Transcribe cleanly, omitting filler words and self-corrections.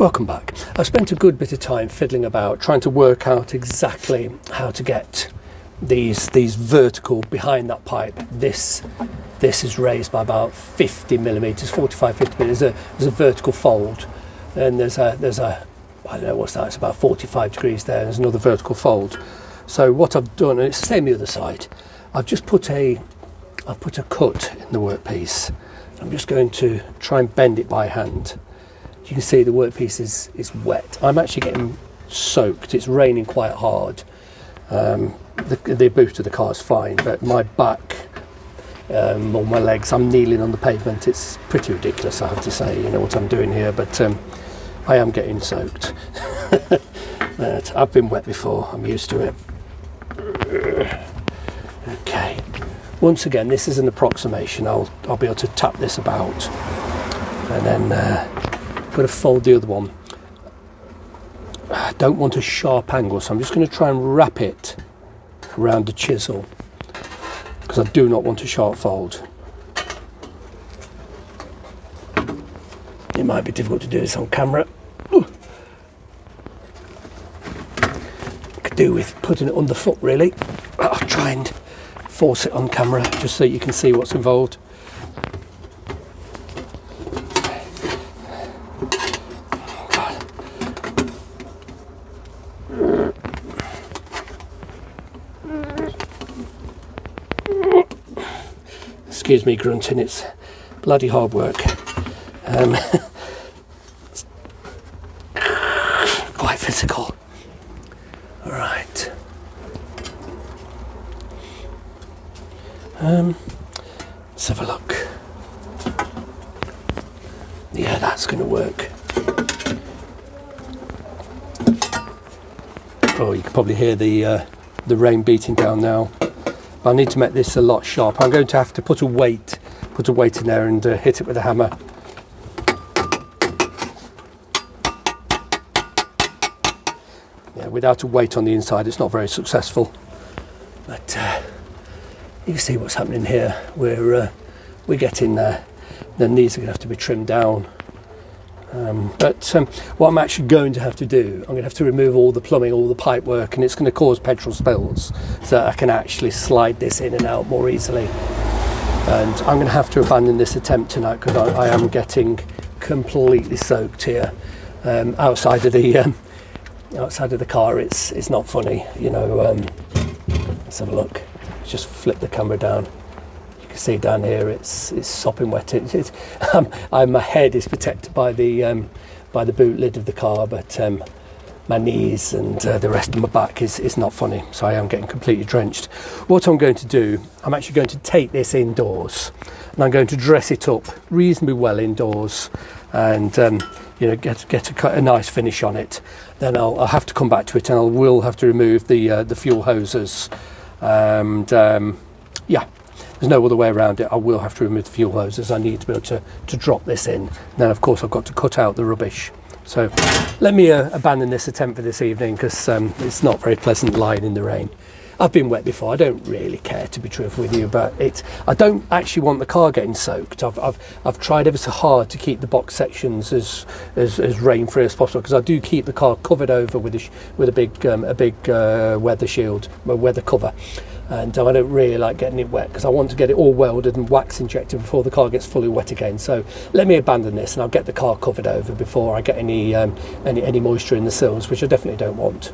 Welcome back. I've spent a good bit of time fiddling about trying to work out exactly how to get these vertical behind that pipe. This is raised by about 50 millimeters, 45, 50 millimeters. There's a vertical fold, and there's a I don't know what's that. It's about 45 degrees there. There's another vertical fold. So what I've done, and it's the same the other side. I've put a cut in the workpiece. I'm just going to try and bend it by hand. You can see the workpiece is wet. I'm actually getting soaked. It's raining quite hard. The boot of the car is fine, but my back or my legs, I'm kneeling on the pavement. It's pretty ridiculous, I have to say, what I'm doing here, but I am getting soaked. But I've been wet before, I'm used to it. Okay, once again, this is an approximation. I'll be able to tap this about, and then got to fold the other one. I don't want a sharp angle, so I'm just going to try and wrap it around the chisel, because I do not want a sharp fold. It might be difficult to do this on camera. Could do with putting it underfoot, really. I'll try and force it on camera just so you can see what's involved. Excuse me grunting, it's bloody hard work. Quite physical. All right. Let's have a look. Yeah, that's going to work. Oh, you can probably hear the rain beating down now. I need to make this a lot sharper. I'm going to have to put a weight in there and hit it with a hammer. Yeah, without a weight on the inside, it's not very successful. But you can see what's happening here. We're getting there. The knees are going to have to be trimmed down. But what I'm actually going to have to do, I'm going to have to remove all the plumbing, all the pipe work, and it's going to cause petrol spills, so that I can actually slide this in and out more easily. And I'm going to have to abandon this attempt tonight, because I am getting completely soaked here. Outside of the car, it's not funny. Let's have a look. Just flip the camera down. You can see down here it's sopping wet. My head is protected by the boot lid of the car, but my knees and the rest of my back is not funny, so I am getting completely drenched. What I'm going to do, I'm actually going to take this indoors, and I'm going to dress it up reasonably well indoors, and get a nice finish on it. Then I'll have to come back to it, and I will have to remove the fuel hoses, and yeah. There's no other way around it. I will have to remove the fuel hoses. I need to be able to drop this in. And then, of course, I've got to cut out the rubbish. So let me abandon this attempt for this evening, because it's not very pleasant lying in the rain. I've been wet before. I don't really care, to be truthful with you, but I don't actually want the car getting soaked. I've tried ever so hard to keep the box sections as rain free as possible, because I do keep the car covered over with a big weather shield, a weather cover. And I don't really like getting it wet, because I want to get it all welded and wax injected before the car gets fully wet again. So let me abandon this, and I'll get the car covered over before I get any moisture in the sills, which I definitely don't want.